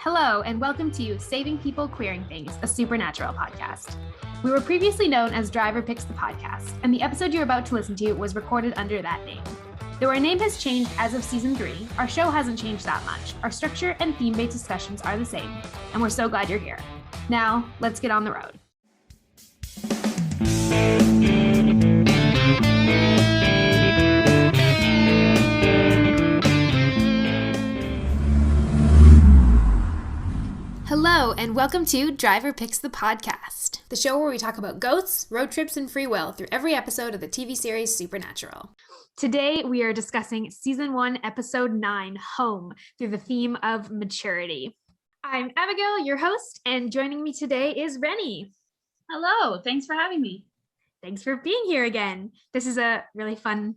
Hello, and welcome to Saving People Queering Things, a supernatural podcast. We were previously known as Driver Picks the Podcast, and the episode you're about to listen to was recorded under that name. Though our name has changed as of season 3, our show hasn't changed that much. Our structure and theme-based discussions are the same, and we're so glad you're here. Now, let's get on the road. Hello, and welcome to Driver Picks the Podcast, the show where we talk about ghosts, road trips, and free will through every episode of the TV series Supernatural. Today, we are discussing Season 1, Episode 9, Home, through the theme of maturity. I'm Abigail, your host, and joining me today is Renny. Hello, thanks for having me. Thanks for being here again. This is a really fun,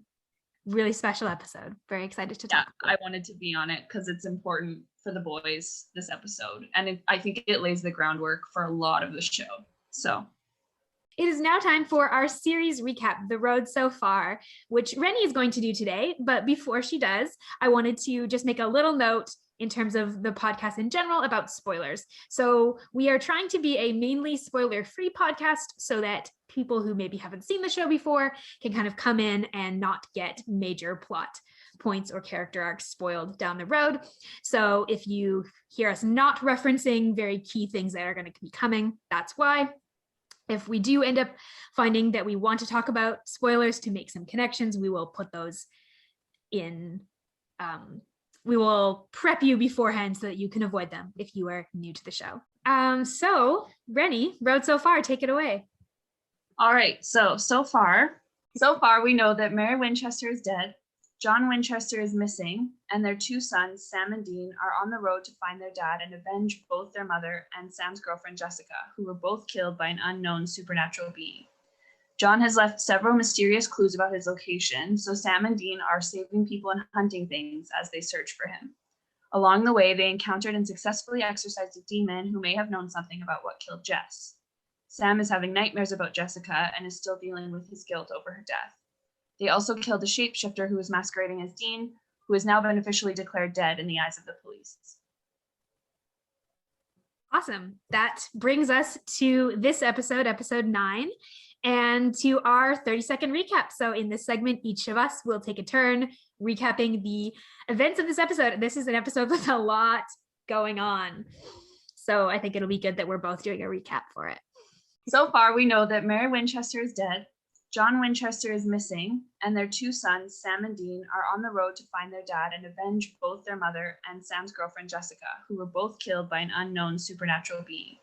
really special episode. Very excited to talk about. I wanted to be on it because it's important for the boys this episode, and I think it lays the groundwork for a lot of the show. So it is now time for our series recap, The Road So Far, which Renny is going to do today. But before she does, I wanted to just make a little note in terms of the podcast in general about spoilers. So we are trying to be a mainly spoiler-free podcast so that people who maybe haven't seen the show before can kind of come in and not get major plot points or character arcs spoiled down the road. So if you hear us not referencing very key things that are going to be coming, that's why. If we do end up finding that we want to talk about spoilers to make some connections, we will put those in. We will prep you beforehand so that you can avoid them if you are new to the show. So Renny, Road So Far, take it away. All right, so far we know that Mary Winchester is dead, John Winchester is missing, and their two sons, Sam and Dean, are on the road to find their dad and avenge both their mother and Sam's girlfriend, Jessica, who were both killed by an unknown supernatural being. John has left several mysterious clues about his location, so Sam and Dean are saving people and hunting things as they search for him. Along the way, they encountered and successfully exorcised a demon who may have known something about what killed Jess. Sam is having nightmares about Jessica and is still dealing with his guilt over her death. They also killed a shapeshifter who was masquerading as Dean, who has now been officially declared dead in the eyes of the police. Awesome. That brings us to this episode, episode 9, and to our 30-second recap. So in this segment, each of us will take a turn recapping the events of this episode. This is an episode with a lot going on, so I think it'll be good that we're both doing a recap for it. So far, we know that Mary Winchester is dead, John Winchester is missing, and their two sons, Sam and Dean, are on the road to find their dad and avenge both their mother and Sam's girlfriend, Jessica, who were both killed by an unknown supernatural being.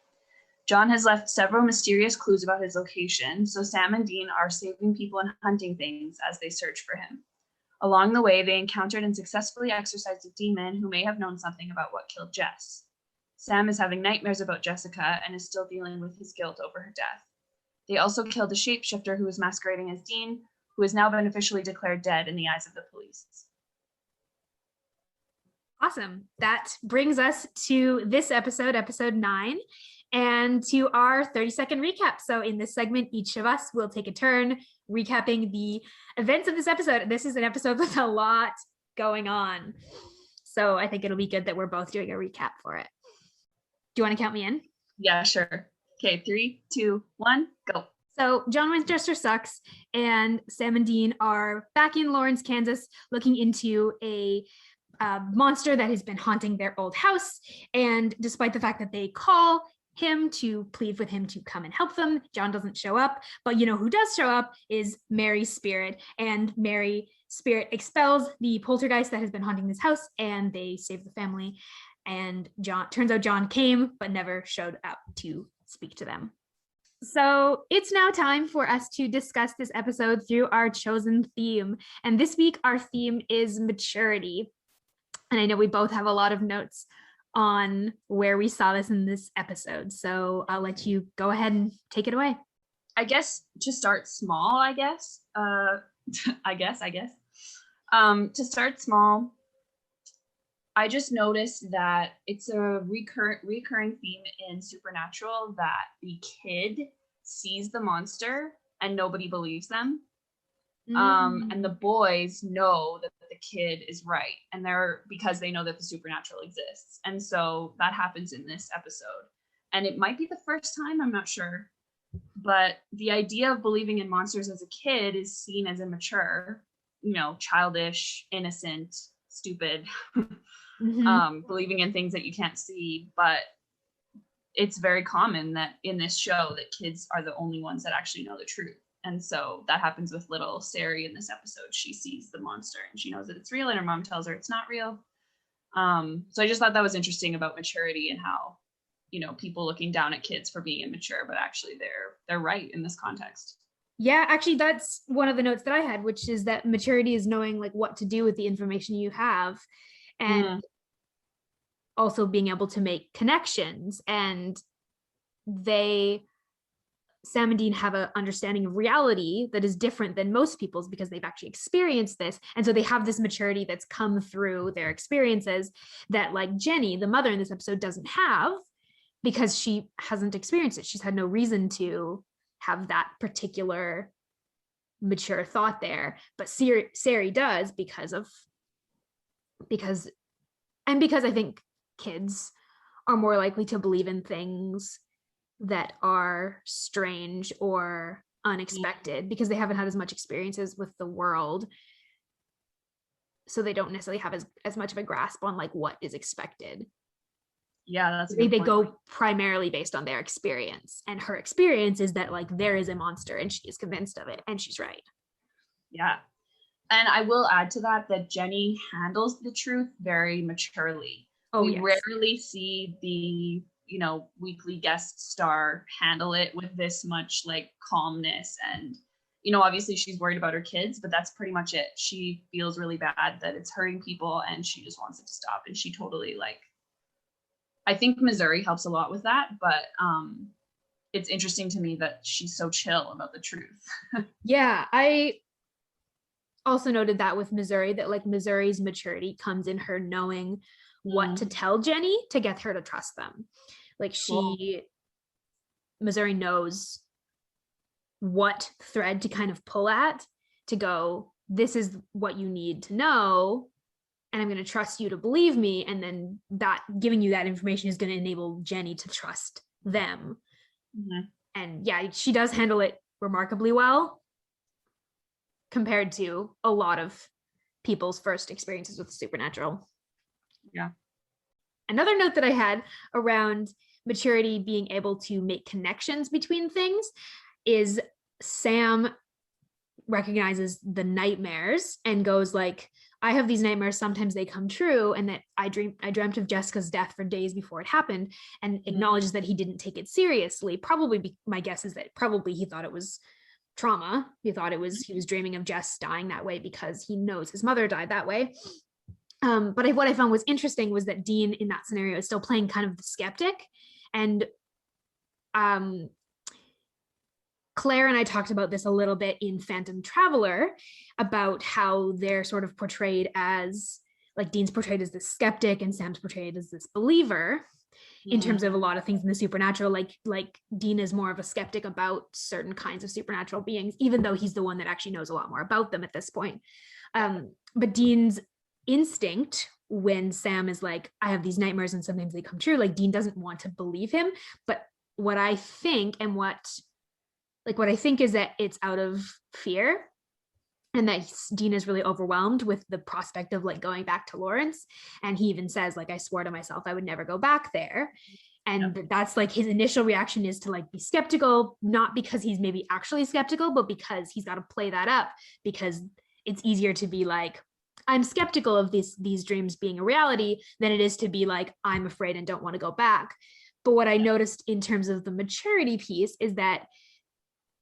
John has left several mysterious clues about his location, so Sam and Dean are saving people and hunting things as they search for him. Along the way, they encountered and successfully exorcised a demon who may have known something about what killed Jess. Sam is having nightmares about Jessica and is still dealing with his guilt over her death. They also killed a shapeshifter who was masquerading as Dean, who has now been officially declared dead in the eyes of the police. Awesome. That brings us to this episode, episode 9, and to our 30-second recap. So in this segment, each of us will take a turn recapping the events of this episode. This is an episode with a lot going on, so I think it'll be good that we're both doing a recap for it. Do you want to count me in? Yeah, sure. Okay, 3, 2, 1, go. So John Winchester sucks, and Sam and Dean are back in Lawrence, Kansas, looking into a monster that has been haunting their old house. And despite the fact that they call him to plead with him to come and help them, John doesn't show up. But you know who does show up is Mary's spirit, and Mary's spirit expels the poltergeist that has been haunting this house, and they save the family. And turns out John came but never showed up to speak to them. So it's now time for us to discuss this episode through our chosen theme. And this week our theme is maturity. And I know we both have a lot of notes on where we saw this in this episode. So I'll let you go ahead and take it away. I guess to start small, To start small, I just noticed that it's a recurring theme in Supernatural that the kid sees the monster and nobody believes them. And the boys know that the kid is right, and because they know that the supernatural exists. And so that happens in this episode. And it might be the first time, I'm not sure. But the idea of believing in monsters as a kid is seen as immature, childish, innocent, stupid, believing in things that you can't see. But it's very common that in this show that kids are the only ones that actually know the truth. And so that happens with little Sari in this episode. She sees the monster and she knows that it's real, and her mom tells her it's not real. So I just thought that was interesting about maturity and how, people looking down at kids for being immature, but actually they're right in this context. Yeah, actually, that's one of the notes that I had, which is that maturity is knowing like what to do with the information you have, and also being able to make connections. And Sam and Dean have an understanding of reality that is different than most people's because they've actually experienced this. And so they have this maturity that's come through their experiences that like Jenny, the mother in this episode, doesn't have because she hasn't experienced it. She's had no reason to have that particular mature thought there. But Sari does because I think kids are more likely to believe in things that are strange or unexpected because they haven't had as much experiences with the world, so they don't necessarily have as much of a grasp on like what is expected. Yeah, that's they go primarily based on their experience, and her experience is that like there is a monster and she is convinced of it, and she's right. Yeah. And I will add to that Jenny handles the truth very maturely. We rarely see the weekly guest star handle it with this much like calmness. And obviously she's worried about her kids, but that's pretty much it. She feels really bad that it's hurting people and she just wants it to stop. And she totally I think Missouri helps a lot with that, but it's interesting to me that she's so chill about the truth. Yeah, I also noted that with Missouri, that like Missouri's maturity comes in her knowing what to tell Jenny to get her to trust them. Like Missouri knows what thread to kind of pull at to go, this is what you need to know, and I'm going to trust you to believe me. And then that giving you that information is going to enable Jenny to trust them. And yeah, she does handle it remarkably well compared to a lot of people's first experiences with the supernatural. Yeah. Another note that I had around maturity being able to make connections between things is Sam recognizes the nightmares and goes like, I have these nightmares, sometimes they come true, and that I dreamt of Jessica's death for days before it happened, and acknowledges that he didn't take it seriously. My guess is that probably he thought it was trauma. He was dreaming of Jess dying that way because he knows his mother died that way. But what I found was interesting was that Dean in that scenario is still playing kind of the skeptic. And Claire and I talked about this a little bit in Phantom Traveler about how they're sort of portrayed as, like, Dean's portrayed as this skeptic and Sam's portrayed as this believer in terms of a lot of things in the supernatural. Like Dean is more of a skeptic about certain kinds of supernatural beings, even though he's the one that actually knows a lot more about them at this point. But Dean's instinct when Sam is like, I have these nightmares and sometimes they come true, like Dean doesn't want to believe him. But what I think is that it's out of fear, and that Dean is really overwhelmed with the prospect of like going back to Lawrence. And he even says, like, I swore to myself I would never go back there. And that's like his initial reaction is to like be skeptical, not because he's maybe actually skeptical, but because he's got to play that up, because it's easier to be like, I'm skeptical of these dreams being a reality than it is to be like, I'm afraid and don't want to go back. But what I noticed in terms of the maturity piece is that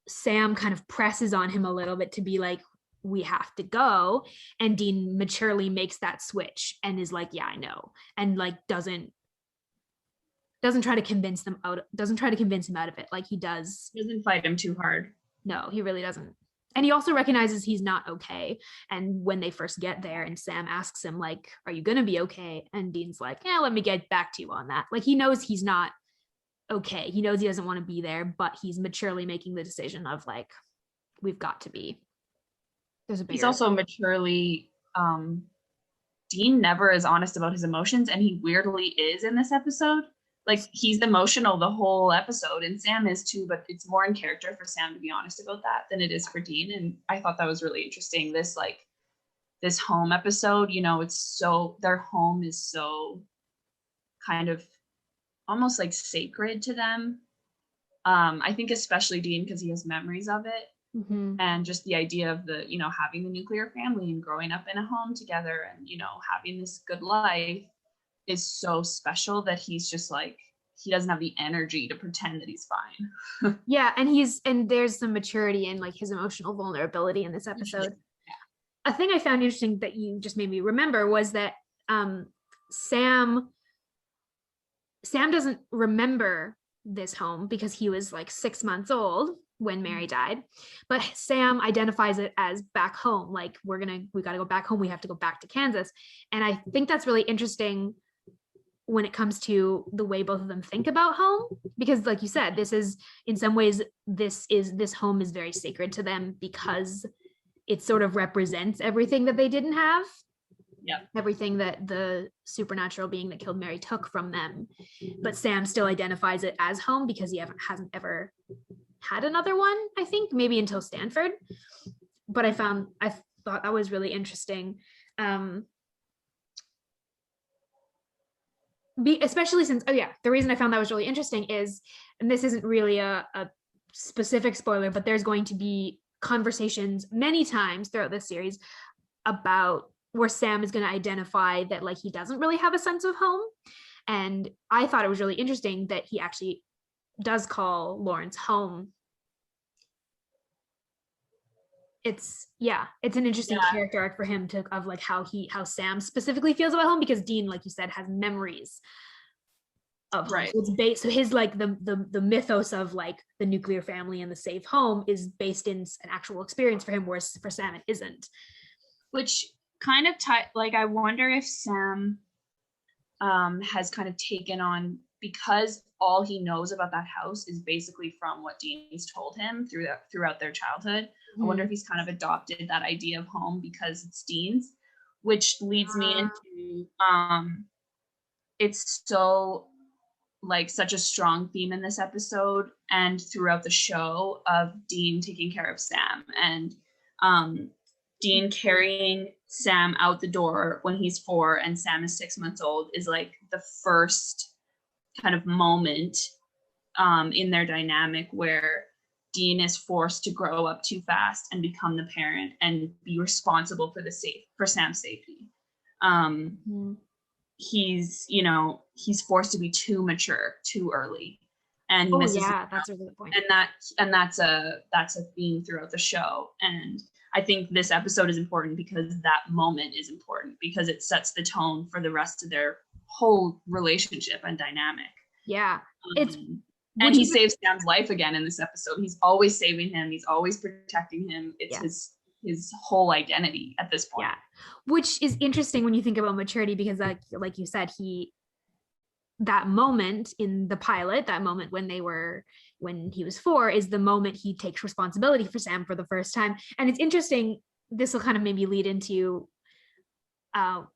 Sam kind of presses on him a little bit to be like, we have to go. And Dean maturely makes that switch and is like, yeah, I know. And like, doesn't try to convince him out of it. Like he does. He doesn't fight him too hard. No, he really doesn't. And he also recognizes he's not okay. And when they first get there and Sam asks him like, are you going to be okay? And Dean's like, yeah, let me get back to you on that. Like he knows he's not okay. He knows he doesn't want to be there, but he's maturely making the decision of like, we've got to be. There's a bigger. He's also maturely, Dean never is honest about his emotions, and he weirdly is in this episode. Like, he's emotional the whole episode, and Sam is too, but it's more in character for Sam to be honest about that than it is for Dean. And I thought that was really interesting. This home episode, you know, it's so, their home is so kind of almost like sacred to them. I think especially Dean, because he has memories of it. Mm-hmm. And just the idea of the, you know, having the nuclear family and growing up in a home together and, you know, having this good life is so special that he's just like, he doesn't have the energy to pretend that he's fine. Yeah, and there's some maturity in like his emotional vulnerability in this episode. Yeah. A thing I found interesting that you just made me remember was that Sam doesn't remember this home because he was like 6 months old when Mary died, but Sam identifies it as back home. Like, we got to go back home. We have to go back to Kansas. And I think that's really interesting when it comes to the way both of them think about home, because like you said, this is, in some ways, this home is very sacred to them because it sort of represents everything that they didn't have. Yeah. Everything that the supernatural being that killed Mary took from them. But Sam still identifies it as home because he hasn't ever had another one, I think, maybe until Stanford. But I thought that was really interesting. Especially since, the reason I found that was really interesting is, and this isn't really a specific spoiler, but there's going to be conversations many times throughout this series about where Sam is going to identify that like he doesn't really have a sense of home. And I thought it was really interesting that he actually does call Lawrence home. It's an interesting character arc for him of like how Sam specifically feels about home, because Dean, like you said, has memories of home. Right. So it's based, so his like the mythos of like the nuclear family and the safe home is based in an actual experience for him, whereas for Sam it isn't. Which kind of like, I wonder if Sam has kind of taken on, because all he knows about that house is basically from what Dean's told him throughout their childhood. Mm-hmm. I wonder if he's kind of adopted that idea of home because it's Dean's, which leads me into it's so like such a strong theme in this episode and throughout the show of Dean taking care of Sam, and Dean carrying Sam out the door when he's 4 and Sam is 6 months old is like the first kind of moment in their dynamic where Dean is forced to grow up too fast and become the parent and be responsible for Sam's safety. He's forced to be too mature too early, and he misses. That's a really good point. And that's a theme throughout the show. And I think this episode is important because that moment is important because it sets the tone for the rest of their whole relationship and dynamic. Yeah. And he saves Sam's life again in this episode. He's always saving him. He's always protecting him. It's his whole identity at this point. Yeah. Which is interesting when you think about maturity, because like you said, that moment in the pilot, that moment when he was 4 is the moment he takes responsibility for Sam for the first time. And it's interesting, this will kind of maybe lead into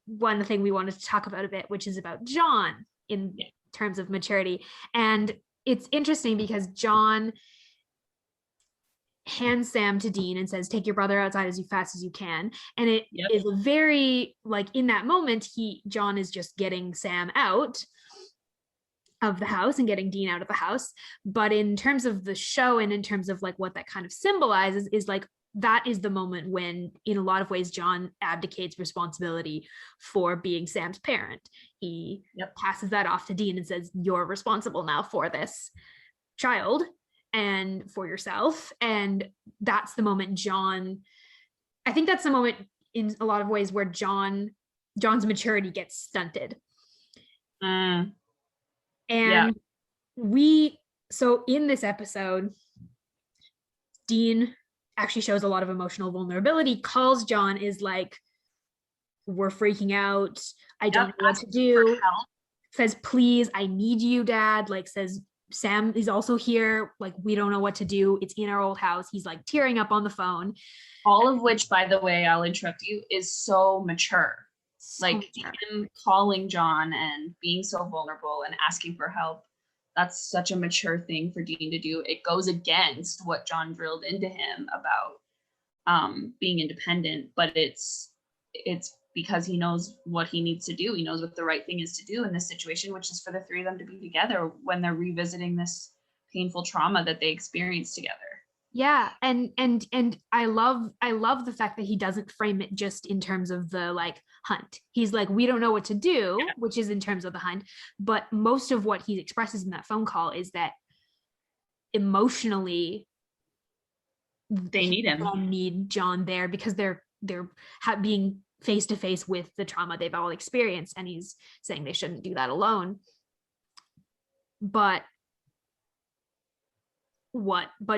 one thing we wanted to talk about a bit, which is about John in terms of maturity. And it's interesting because John hands Sam to Dean and says, take your brother outside as fast as you can. And it is a very, like, in that moment, John is just getting Sam out of the house and getting Dean out of the house. But in terms of the show and in terms of like what that kind of symbolizes is like, that is the moment when, in a lot of ways, John abdicates responsibility for being Sam's parent. He passes that off to Dean and says, you're responsible now for this child and for yourself. And that's the moment I think that's the moment in a lot of ways where John's maturity gets stunted. And so in this episode, Dean actually shows a lot of emotional vulnerability, calls John, is like, we're freaking out. I don't know what to do. Says, please, I need you, Dad. Like, says, Sam is also here. Like, we don't know what to do. It's in our old house. He's like tearing up on the phone. All of which, by the way, I'll interrupt you, is so mature. Like him calling John and being so vulnerable and asking for help. That's such a mature thing for Dean to do. It goes against what John drilled into him about being independent, but it's because he knows what he needs to do. He knows what the right thing is to do in this situation, which is for the three of them to be together when they're revisiting this painful trauma that they experienced together. Yeah, and I love the fact that he doesn't frame it just in terms of the like hunt. He's like, we don't know what to do, which is in terms of the hunt, but most of what he expresses in that phone call is that emotionally they need John there because they're being face to face with the trauma they've all experienced, and he's saying they shouldn't do that alone. But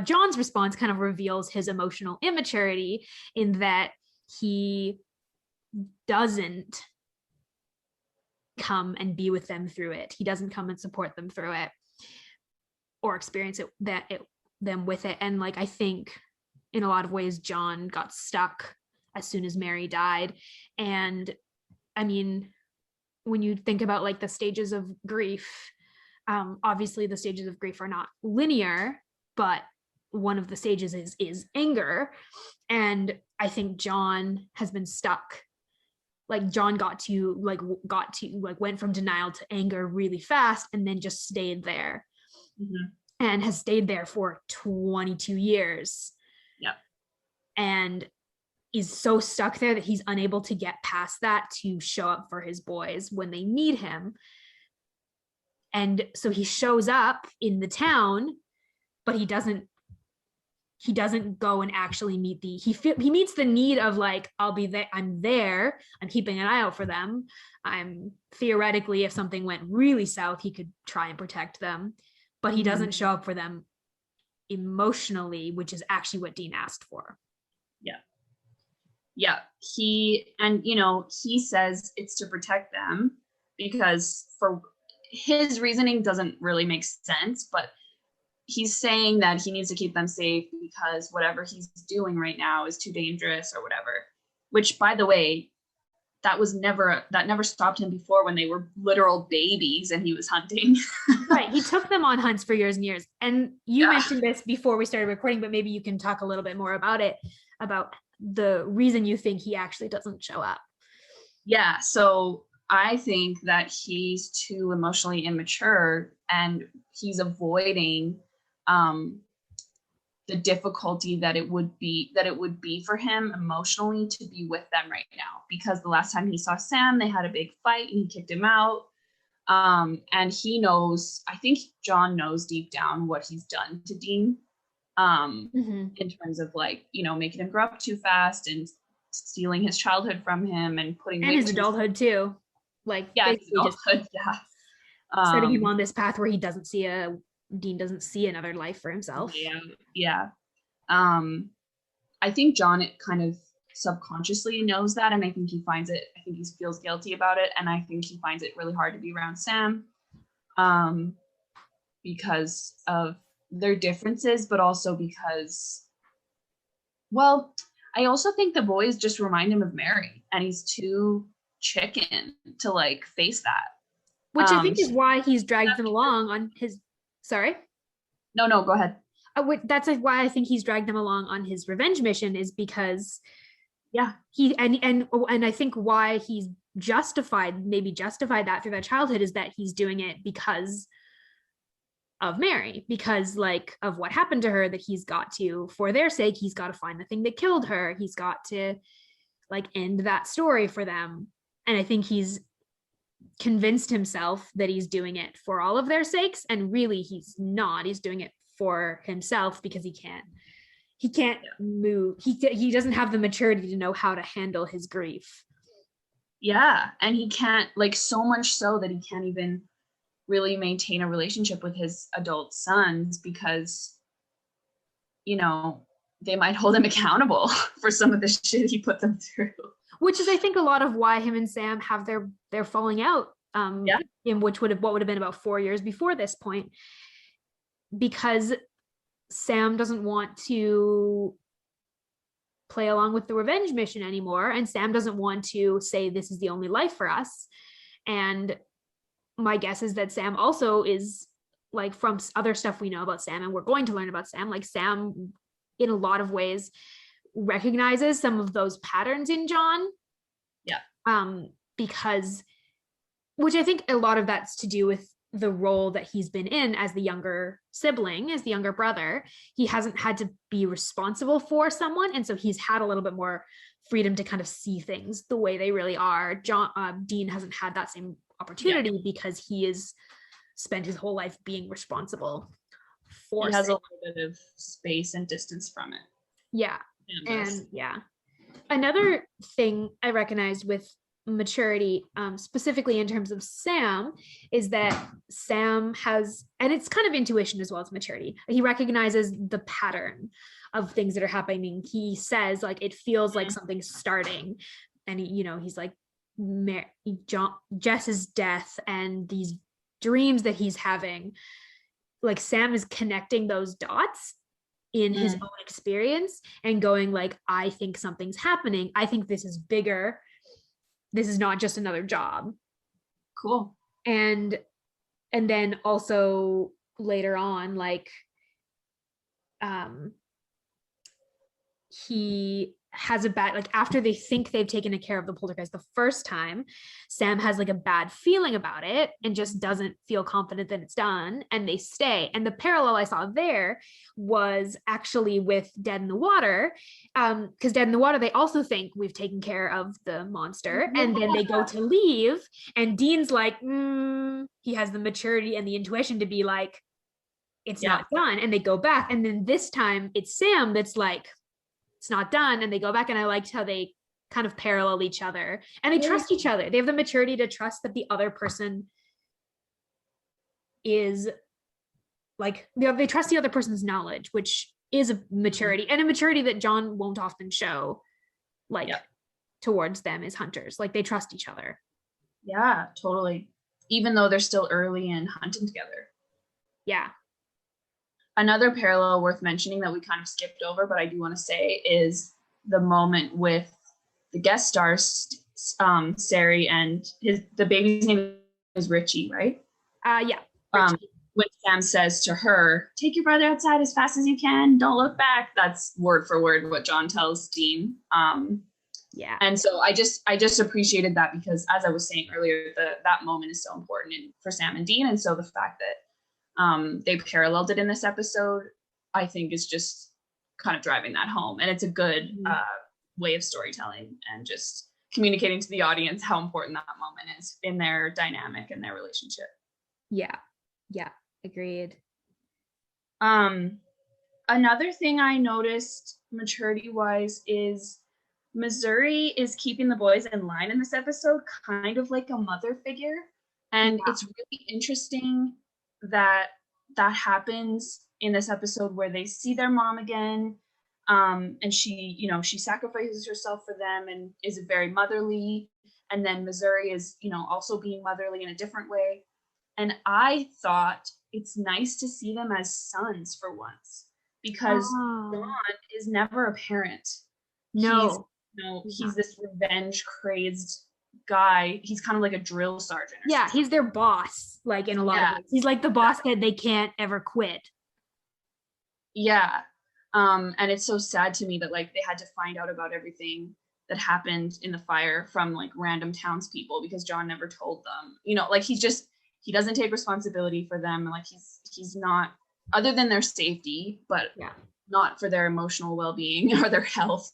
John's response kind of reveals his emotional immaturity in that he doesn't come and be with them through it. He doesn't come and support them through it or experience them with it. And like, I think in a lot of ways, John got stuck as soon as Mary died. And I mean, when you think about like the stages of grief, obviously the stages of grief are not linear, but one of the stages is anger. And I think John has been stuck. Like John went from denial to anger really fast and then just stayed there. Mm-hmm. And has stayed there for 22 years. Yeah. And is so stuck there that he's unable to get past that to show up for his boys when they need him. And so he shows up in the town, but he doesn't go and actually meet he meets the need of like, I'll be there, I'm there, I'm keeping an eye out for them. I'm theoretically, if something went really south, he could try and protect them, but he doesn't show up for them emotionally, which is actually what Dean asked for. Yeah. He says it's to protect them because for his reasoning doesn't really make sense, but he's saying that he needs to keep them safe because whatever he's doing right now is too dangerous or whatever, which by the way, that never stopped him before when they were literal babies and he was hunting. Right. He took them on hunts for years and years. And you mentioned this before we started recording, but maybe you can talk a little bit more about it, about the reason you think he actually doesn't show up. Yeah. So I think that he's too emotionally immature and he's avoiding the difficulty that it would be for him emotionally to be with them right now, because the last time he saw Sam, they had a big fight and he kicked him out. And he knows, I think John knows deep down what he's done to Dean, in terms of like, making him grow up too fast and stealing his childhood from him and putting his adulthood too. Like, his adulthood, setting him on this path where Dean doesn't see another life for himself. Yeah. I think John kind of subconsciously knows that, and I think he feels guilty about it, and I think he finds it really hard to be around Sam, because of their differences, but also because, well, I also think the boys just remind him of Mary, and he's too chicken to like face that. Which I think is why he's dragged them along on his. Sorry? No, go ahead. That's why I think he's dragged them along on his revenge mission, is because, he and I think why he's justified that through that childhood is that he's doing it because of Mary, because like of what happened to her, that he's got to, for their sake, he's got to find the thing that killed her. He's got to like end that story for them. And I think he's convinced himself that he's doing it for all of their sakes, and really he's not. He's doing it for himself because he can't move. He doesn't have the maturity to know how to handle his grief. Yeah, and he can't, like, so much so that he can't even really maintain a relationship with his adult sons because, they might hold him accountable for some of the shit he put them through. Which is, I think, a lot of why him and Sam have their falling out, in what would have been about 4 years before this point, because Sam doesn't want to play along with the revenge mission anymore, and Sam doesn't want to say this is the only life for us. And my guess is that Sam also is, like, from other stuff we know about Sam, and we're going to learn about Sam, like Sam in a lot of ways recognizes some of those patterns in John. Because, which I think a lot of that's to do with the role that he's been in as the younger sibling, as the younger brother. He hasn't had to be responsible for someone, and so he's had a little bit more freedom to kind of see things the way they really are. Dean hasn't had that same opportunity because he has spent his whole life being responsible for he has a little bit of space and distance from it. And another thing I recognized with maturity, specifically in terms of Sam, is that Sam has, and it's kind of intuition as well as maturity, he recognizes the pattern of things that are happening. He says, like, it feels like something's starting, and he's like, Jess's death and these dreams that he's having, like, Sam is connecting those dots in his own experience and going, like, I think something's happening, I think this is bigger, this is not just another job. Cool. And then also later on, like, he has a bad, like, after they think they've taken care of the poltergeist the first time, Sam has like a bad feeling about it and just doesn't feel confident that it's done, and they stay. And the parallel I saw there was actually with Dead in the Water, because Dead in the Water, they also think we've taken care of the monster, and then they go to leave, and Dean's like, he has the maturity and the intuition to be like, it's not done, and they go back. And then this time it's Sam that's like, it's not done, and they go back. And I liked how they kind of parallel each other, and they trust each other. They have the maturity to trust that the other person is, like, they trust the other person's knowledge, which is a maturity, and a maturity that John won't often show, like, towards them as hunters. Like, they trust each other. Yeah, totally. Even though they're still early in hunting together. Yeah. Another parallel worth mentioning that we kind of skipped over, but I do want to say, is the moment with the guest stars, Sari, and the baby's name is Richie, right? When Sam says to her, take your brother outside as fast as you can, don't look back. That's word for word what John tells Dean. And so I just appreciated that, because as I was saying earlier, that moment is so important for Sam and Dean. And so the fact that they paralleled it in this episode, I think, is just kind of driving that home. And it's a good way of storytelling and just communicating to the audience how important that moment is in their dynamic and their relationship. Yeah, agreed. Another thing I noticed maturity-wise is Missouri is keeping the boys in line in this episode, kind of like a mother figure. And it's really interesting that happens in this episode, where they see their mom again, and she sacrifices herself for them and is very motherly, and then Missouri is also being motherly in a different way. And I thought it's nice to see them as sons for once, because John is never a parent. He's this revenge crazed guy. He's kind of like a drill sergeant. He's their boss, like, in a lot of ways. He's like the boss that they can't ever quit. And it's so sad to me that, like, they had to find out about everything that happened in the fire from, like, random townspeople, because John never told them. Like, he doesn't take responsibility for them. Like, he's not, other than their safety, but not for their emotional well-being or their health.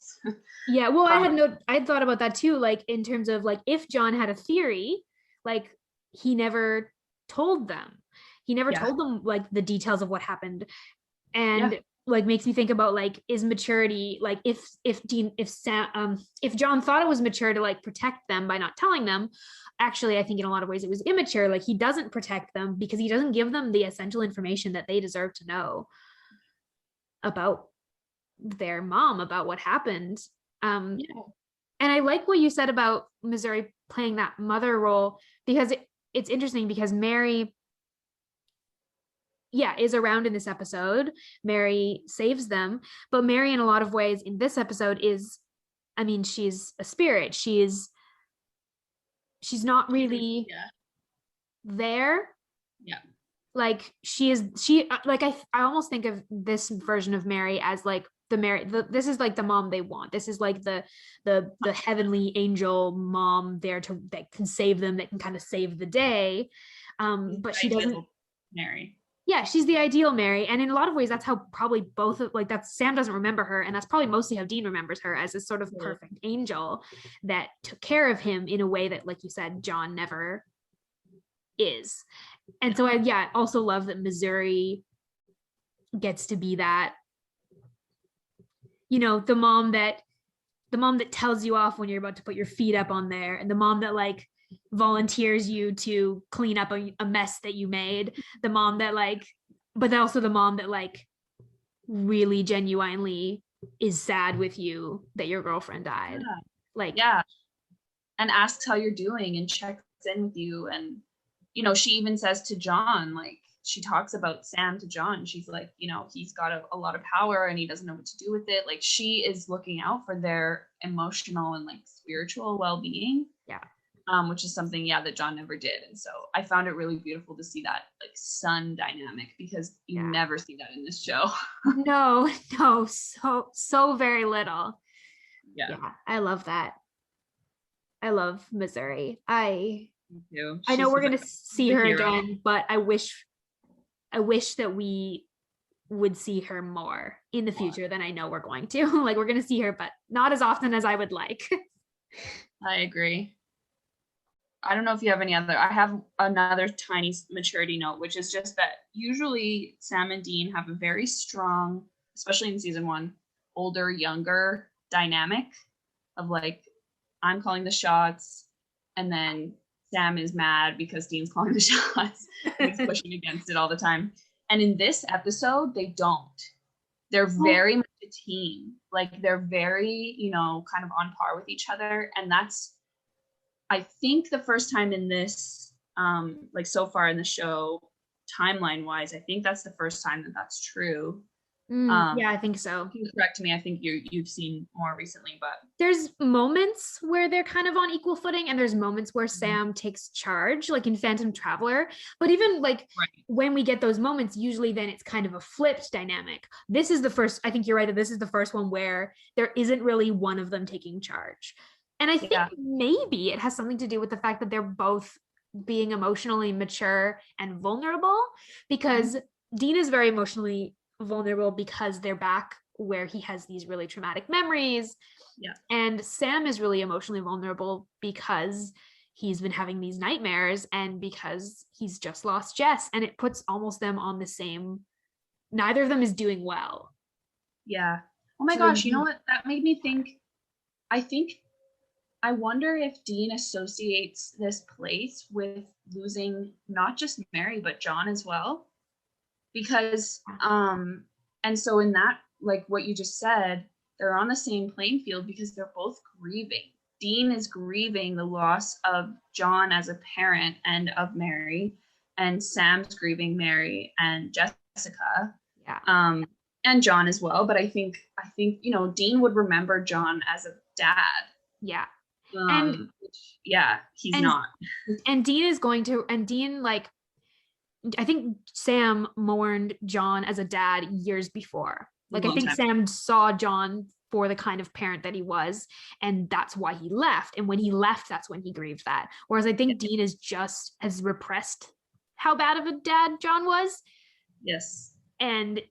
I had thought about that too, like, in terms of, like, if John had a theory, like, he never told them. He never told them, like, the details of what happened. And like, makes me think about, like, is maturity, like, if John thought it was mature to, like, protect them by not telling them, actually I think in a lot of ways it was immature. Like, he doesn't protect them because he doesn't give them the essential information that they deserve to know about their mom, about what happened. And I like what you said about Missouri playing that mother role, because it's interesting, because Mary is around in this episode. Mary saves them, but Mary in a lot of ways in this episode is, I mean, she's a spirit. She's not really there. Yeah. Like she like I almost think of this version of Mary as like this is like the mom they want. This is like the heavenly angel mom there that can save them, that can kind of save the day. But she doesn't. Mary. Yeah, she's the ideal Mary, and in a lot of ways, that's how probably both of like that's Sam doesn't remember her, and that's probably mostly how Dean remembers her, as a sort of perfect angel that took care of him in a way that, like you said, John never is. And so I also love that Missouri gets to be that, the mom that tells you off when you're about to put your feet up on there, and the mom that like volunteers you to clean up a mess that you made, the mom that like, but also the mom that like really genuinely is sad with you that your girlfriend died. And asks how you're doing and checks in with you. And she even says to John, like, she talks about Sam to John. She's like, he's got a lot of power and he doesn't know what to do with it. Like, she is looking out for their emotional and like spiritual well-being. Yeah. Which is something, that John never did. And so I found it really beautiful to see that like son dynamic, because you never see that in this show. No, so very little. Yeah. I love that. I love Missouri. I know we're going to see her again, but I wish that we would see her more in the future than I know we're going to. Like, we're going to see her, but not as often as I would like. I agree. I don't know if you have any other. I have another tiny maturity note, which is just that usually Sam and Dean have a very strong, especially in season 1, older, younger dynamic of like, I'm calling the shots, and then Sam is mad because Dean's calling the shots. He's pushing against it all the time. And in this episode, they don't. They're very much a team. Like, they're very, kind of on par with each other. And that's, I think, the first time in this, like so far in the show, timeline wise, I think that's the first time that that's true. I think so. You can correct me. I think you've seen more recently, but there's moments where they're kind of on equal footing, and there's moments where Sam takes charge, like in Phantom Traveler. But even like when we get those moments, usually then it's kind of a flipped dynamic. This is the first. I think you're right that this is the first one where there isn't really one of them taking charge. And I think maybe it has something to do with the fact that they're both being emotionally mature and vulnerable, because Dean is very emotionally vulnerable because they're back where he has these really traumatic memories. Yeah. And Sam is really emotionally vulnerable because he's been having these nightmares and because he's just lost Jess, and it puts almost them on the same, neither of them is doing well. Yeah. Oh my gosh, you know what? That made me think, I wonder if Dean associates this place with losing not just Mary, but John as well. Because, and so in that, like what you just said, they're on the same playing field because they're both grieving. Dean is grieving the loss of John as a parent and of Mary, and Sam's grieving Mary and Jessica. Yeah. And John as well. But I think, Dean would remember John as a dad. Yeah. He's not. And Dean is going to, and Dean, like, I think Sam mourned John as a dad years before. Like, I think Sam saw John for the kind of parent that he was, and that's why he left. And when he left, that's when he grieved that. Whereas I think Dean is just as repressed how bad of a dad John was. Yes. And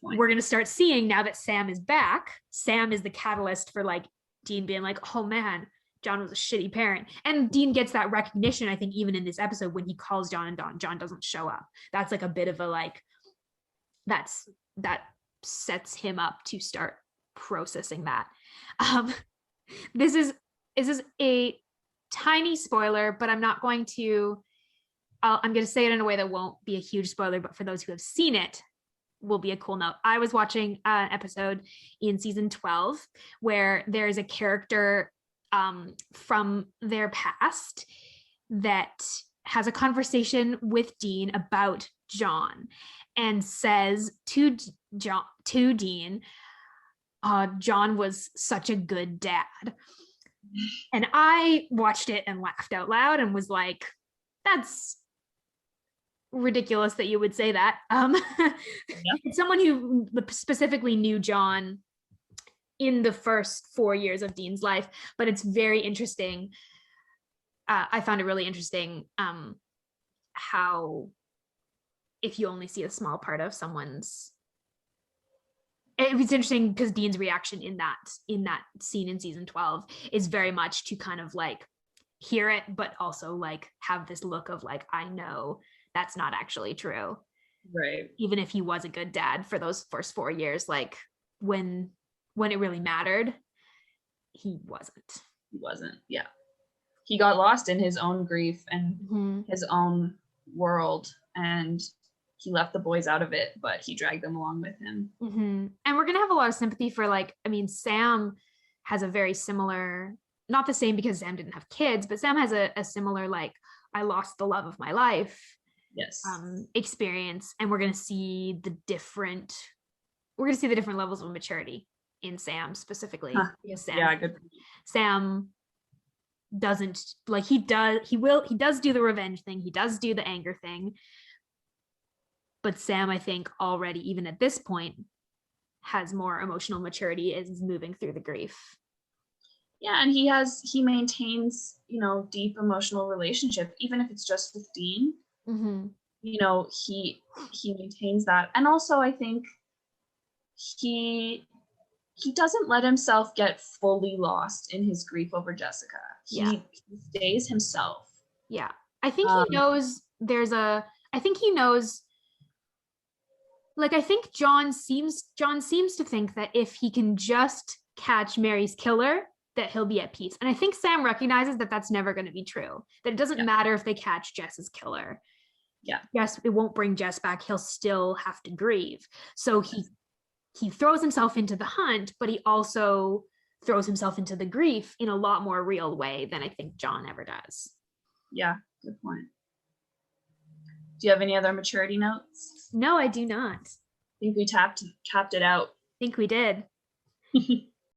we're going to start seeing, now that Sam is back, Sam is the catalyst for like Dean being like, oh man, John was a shitty parent. And Dean gets that recognition, I think, even in this episode when he calls John and John doesn't show up. That's like a bit of a like, that sets him up to start processing that. This is a tiny spoiler, but I'm not going to, I'm going to say it in a way that won't be a huge spoiler, but for those who have seen it, will be a cool note. I was watching an episode in season 12 where there's a character from their past that has a conversation with Dean about John and says to Dean, John was such a good dad. And I watched it and laughed out loud and was like, that's ridiculous that you would say that. It's someone who specifically knew John in the first 4 years of Dean's life, but it's very interesting. I found it really interesting how, if you only see a small part of someone's, it was interesting because Dean's reaction in that scene in season 12 is very much to kind of like hear it, but also like have this look of like, I know that's not actually true. Right. Even if he was a good dad for those first 4 years, like when it really mattered, he wasn't. Yeah. He got lost in his own grief and his own world, and he left the boys out of it, but he dragged them along with him. And we're gonna have a lot of sympathy for, like, I mean, Sam has a very similar, not the same because Sam didn't have kids, but Sam has a similar, like, I lost the love of my life experience, and we're gonna see the different levels of maturity in Sam specifically. Because Sam doesn't, like, he does do the revenge thing, he does do the anger thing, but Sam, I think, already, even at this point, has more emotional maturity, is moving through the grief. Yeah, and he maintains, deep emotional relationship, even if it's just with Dean. He maintains that. And also, I think he doesn't let himself get fully lost in his grief over Jessica. He stays himself. Yeah. I think he knows like, I think John seems to think that if he can just catch Mary's killer, that he'll be at peace. And I think Sam recognizes that that's never going to be true, that it doesn't matter if they catch Jess's killer. Yeah. Yes, it won't bring Jess back. He'll still have to grieve. So he throws himself into the hunt, but he also throws himself into the grief in a lot more real way than I think John ever does. Yeah, good point. Do you have any other maturity notes? No, I do not. I think we tapped it out. I think we did.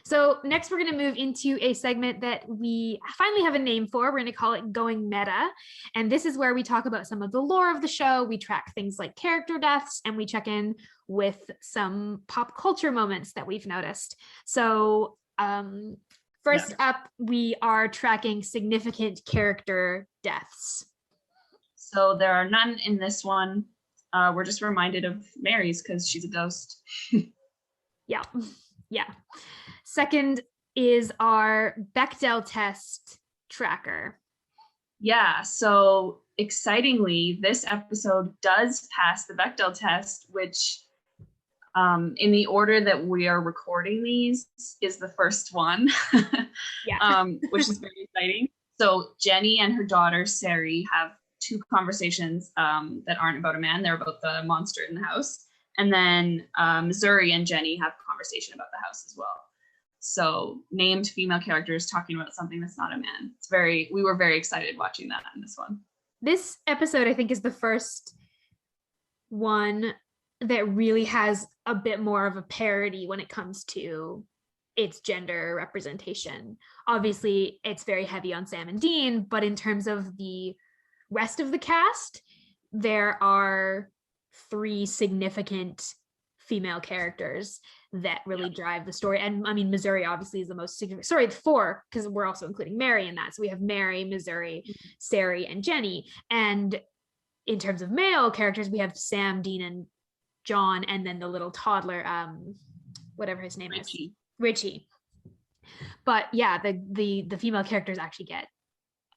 So next we're going to move into a segment that we finally have a name for. We're going to call it Going Meta. And this is where we talk about some of the lore of the show. We track things like character deaths, and we check in with some pop culture moments that we've noticed. So first up, we are tracking significant character deaths. So there are none in this one. We're just reminded of Mary's because she's a ghost. Yeah. Second is our Bechdel test tracker. Yeah, so excitingly, this episode does pass the Bechdel test, which in the order that we are recording these is the first one, which is very exciting. So Jenny and her daughter, Sari, have 2 conversations that aren't about a man. They're about the monster in the house. And then Missouri and Jenny have a conversation about the house as well. So named female characters talking about something that's not a man. We were very excited watching that in this one. This episode, I think, is the first one that really has a bit more of a parody when it comes to its gender representation. Obviously, it's very heavy on Sam and Dean, but in terms of the rest of the cast, there are 3 significant female characters that really drive the story. And I mean, Missouri obviously is the most significant. Sorry, 4, because we're also including Mary in that. So we have Mary, Missouri, Sari, and Jenny. And in terms of male characters, we have Sam, Dean, and John, and then the little toddler, whatever his name is, Richie. But yeah, the female characters actually get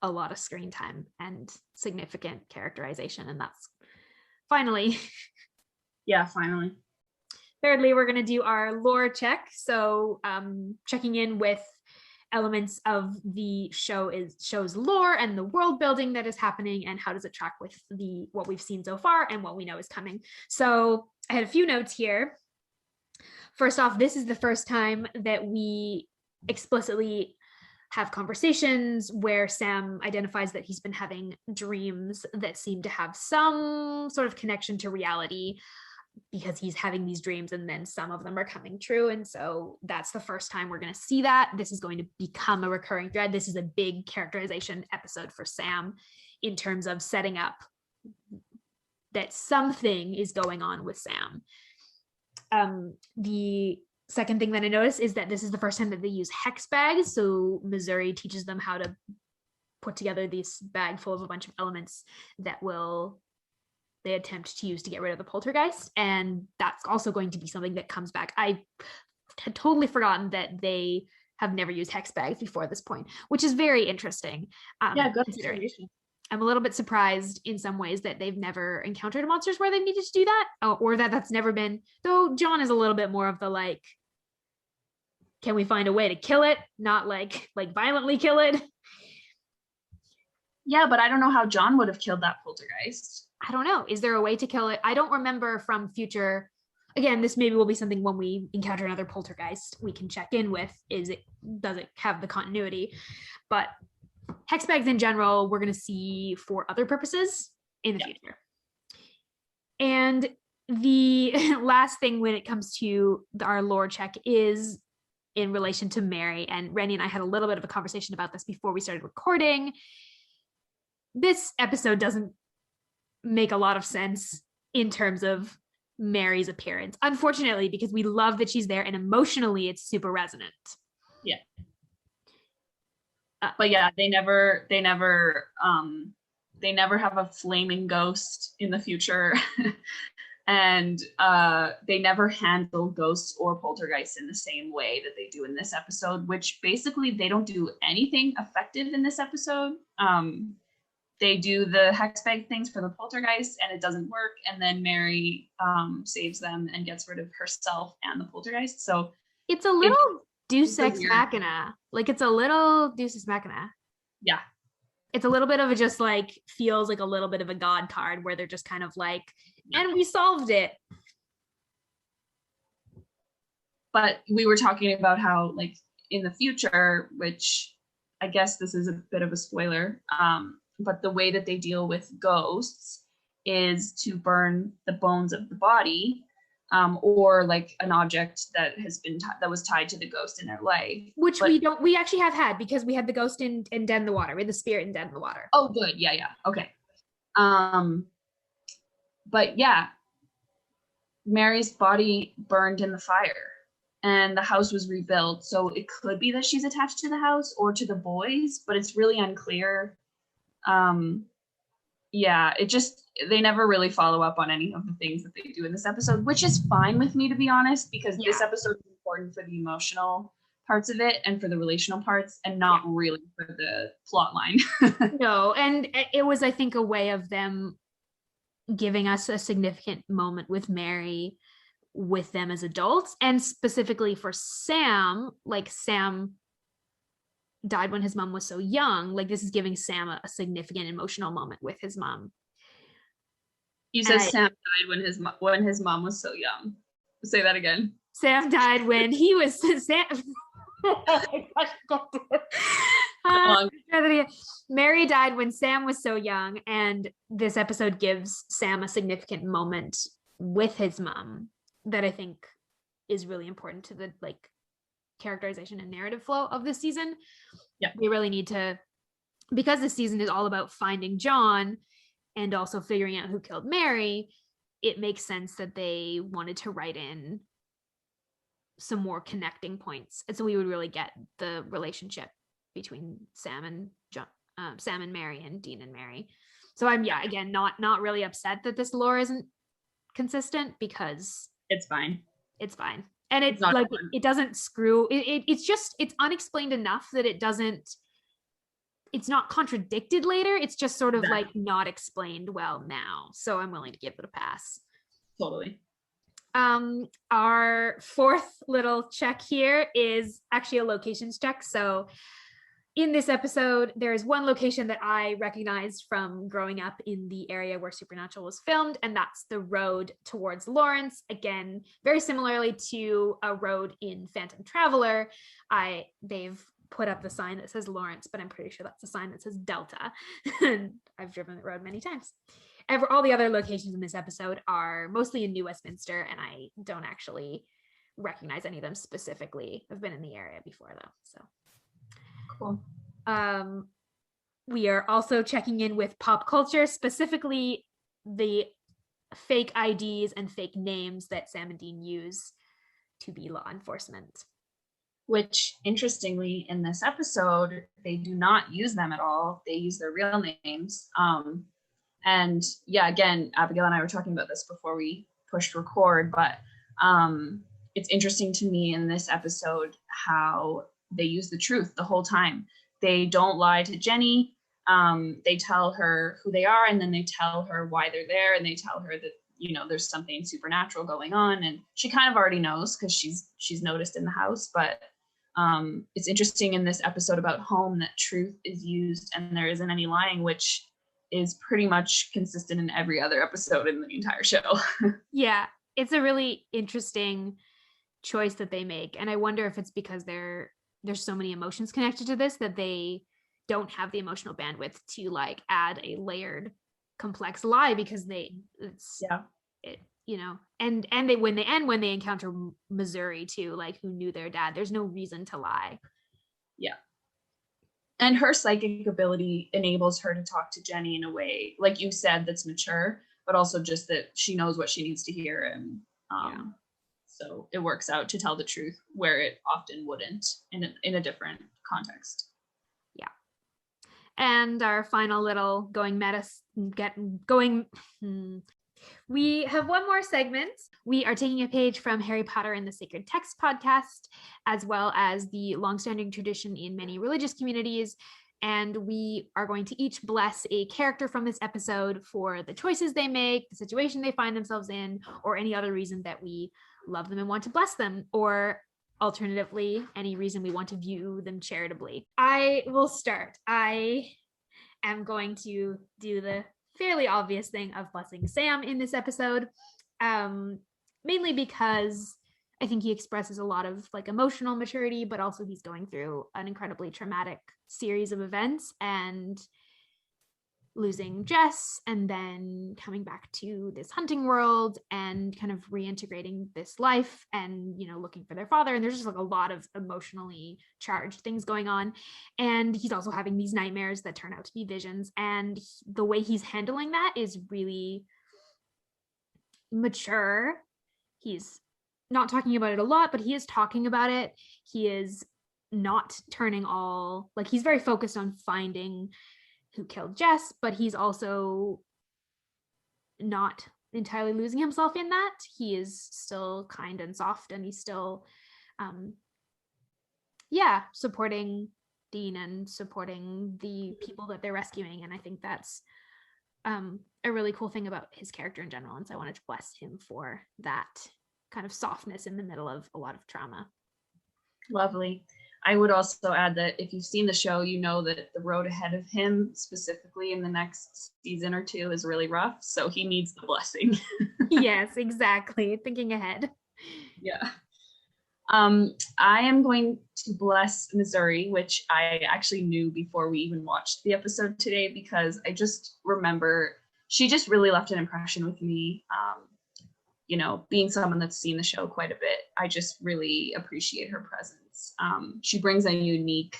a lot of screen time and significant characterization, and that's finally. Yeah, finally. Thirdly, we're going to do our lore check. So checking in with elements of the show's lore and the world building that is happening, and how does it track with what we've seen so far and what we know is coming. So I had a few notes here. First off, this is the first time that we explicitly have conversations where Sam identifies that he's been having dreams that seem to have some sort of connection to reality, because he's having these dreams and then some of them are coming true. And so that's the first time we're going to see that. This is going to become a recurring thread. This is a big characterization episode for Sam in terms of setting up that something is going on with Sam. The second thing that I noticed is that this is the first time that they use hex bags. So Missouri teaches them how to put together this bag full of a bunch of elements that they attempt to use to get rid of the poltergeist. And that's also going to be something that comes back. I had totally forgotten that they have never used hex bags before this point, which is very interesting. Good observation. I'm a little bit surprised in some ways that they've never encountered monsters where they needed to do that, or that's never been, though John is a little bit more of the like, can we find a way to kill it? Not like violently kill it. Yeah, but I don't know how John would have killed that poltergeist. I don't know. Is there a way to kill it? I don't remember from future. Again, this maybe will be something when we encounter another poltergeist we can check in with. Does it have the continuity? But hex bags in general, we're going to see for other purposes in the future. And the last thing when it comes to our lore check is in relation to Mary. And Renny and I had a little bit of a conversation about this before we started recording. This episode doesn't make a lot of sense in terms of Mary's appearance, unfortunately, because we love that she's there and emotionally it's super resonant. Yeah. But yeah, they never have a flaming ghost in the future. And they never handle ghosts or poltergeists in the same way that they do in this episode, which basically they don't do anything effective in this episode. They do the hex bag things for the poltergeist and it doesn't work. And then Mary saves them and gets rid of herself and the poltergeist. So it's a little Deus Ex Machina. Like it's a little Deus Ex Machina. Yeah. It's a little bit of a just like, feels like a little bit of a God card where they're just kind of like, and we solved it. But we were talking about how like in the future, which I guess this is a bit of a spoiler, but the way that they deal with ghosts is to burn the bones of the body, or like an object that was tied to the ghost in their life. Which we actually have had, because we had the ghost in Dead in the Water. We had the spirit in Dead in the Water. Oh, good. Yeah. Okay. But yeah, Mary's body burned in the fire and the house was rebuilt. So it could be that she's attached to the house or to the boys, but it's really unclear. They never really follow up on any of the things that they do in this episode, which is fine with me, to be honest, because this episode is important for the emotional parts of it and for the relational parts and not really for the plot line. No, and it was, I think, a way of them giving us a significant moment with Mary with them as adults, and specifically for Sam, like Sam died when his mom was so young. Like this is giving Sam a significant emotional moment with his mom. You said Sam died when his mom was so young. Say that again. Sam died when he was Sam. Mary died when Sam was so young, and this episode gives Sam a significant moment with his mom that I think is really important to the like characterization and narrative flow of this season. Yeah, we really need to, because this season is all about finding John and also figuring out who killed Mary. It makes sense that they wanted to write in some more connecting points, and so we would really get the relationship between Sam and John, Sam and Mary, and Dean and Mary. So I'm again not really upset that this lore isn't consistent, because it's fine. And it's like fun. It doesn't screw it's unexplained enough that it's not contradicted later. It's just sort of like not explained well now. So I'm willing to give it a pass. Totally. Our fourth little check here is actually a locations check. So in this episode, there is one location that I recognized from growing up in the area where Supernatural was filmed, and that's the road towards Lawrence. Again, very similarly to a road in Phantom Traveler, they've put up the sign that says Lawrence, but I'm pretty sure that's the sign that says Delta. And I've driven the road many times. All the other locations in this episode are mostly in New Westminster, and I don't actually recognize any of them specifically. I've been in the area before though. So cool. We are also checking in with pop culture, specifically the fake IDs and fake names that Sam and Dean use to be law enforcement. Which, interestingly, in this episode, they do not use them at all. They use their real names. And yeah, again, Abigail and I were talking about this before we pushed record, but it's interesting to me in this episode how they use the truth the whole time. They don't lie to Jenny. They tell her who they are, and then they tell her why they're there, and they tell her that, you know, there's something supernatural going on, and she kind of already knows because she's noticed in the house. But it's interesting in this episode about home that truth is used and there isn't any lying, which is pretty much consistent in every other episode in the entire show. Yeah, it's a really interesting choice that they make, and I wonder if it's because there's so many emotions connected to this that they don't have the emotional bandwidth to like add a layered complex lie, because you know, and they when they encounter Missouri too, like, who knew their dad, there's no reason to lie. Yeah. And her psychic ability enables her to talk to Jenny in a way, like you said, that's mature, but also just that she knows what she needs to hear. And so it works out to tell the truth where it often wouldn't in a different context. Yeah. And our final little we have one more segment. We are taking a page from Harry Potter and the Sacred Text podcast, as well as the longstanding tradition in many religious communities. And we are going to each bless a character from this episode for the choices they make, the situation they find themselves in, or any other reason that we love them and want to bless them, or alternatively, any reason we want to view them charitably. I will start. I am going to do the fairly obvious thing of blessing Sam in this episode, mainly because I think he expresses a lot of like emotional maturity, but also he's going through an incredibly traumatic series of events, and losing Jess and then coming back to this hunting world and kind of reintegrating this life and, you know, looking for their father. And there's just like a lot of emotionally charged things going on. And he's also having these nightmares that turn out to be visions. And the way he's handling that is really mature. He's not talking about it a lot, but he is talking about it. He is not turning he's very focused on finding who killed Jess, but he's also not entirely losing himself in that. He is still kind and soft, and he's still supporting Dean and supporting the people that they're rescuing. And I think that's a really cool thing about his character in general. And so I wanted to bless him for that kind of softness in the middle of a lot of trauma. Lovely. I would also add that if you've seen the show, you know that the road ahead of him, specifically in the next season or two, is really rough. So he needs the blessing. Yes, exactly. Thinking ahead. Yeah. I am going to bless Missouri, which I actually knew before we even watched the episode today, because I just remember she just really left an impression with me. You know, being someone that's seen the show quite a bit, I just really appreciate her presence. She brings a unique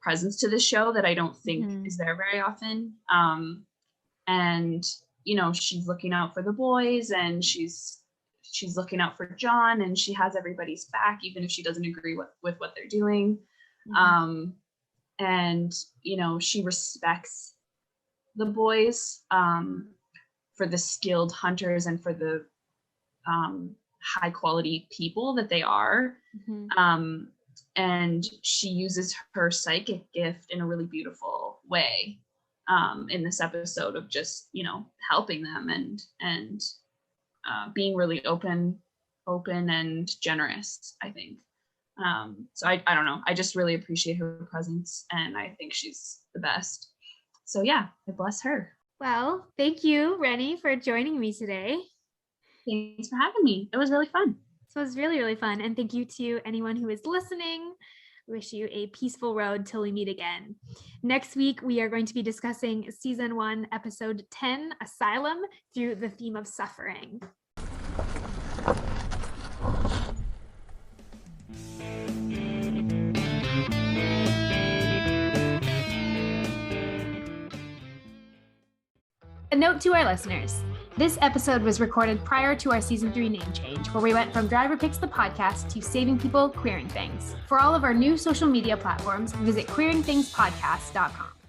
presence to the show that I don't think is there very often. And, you know, she's looking out for the boys, and she's looking out for John, and she has everybody's back, even if she doesn't agree with what they're doing. And, you know, she respects the boys for the skilled hunters and for the high quality people that they are. And she uses her psychic gift in a really beautiful way in this episode of just, you know, helping them and being really open and generous, I think. So I don't know, I just really appreciate her presence, and I think she's the best. So yeah, I bless her. Well, thank you, Renny, for joining me today. Thanks for having me. It was really fun. So it was really, really fun. And thank you to anyone who is listening. Wish you a peaceful road till we meet again. Next week, we are going to be discussing season 1, episode 10, Asylum, through the theme of suffering. A note to our listeners. This episode was recorded prior to our season 3 name change, where we went from Driver Picks the podcast to Saving People, Queering Things. For all of our new social media platforms, visit queeringthingspodcast.com.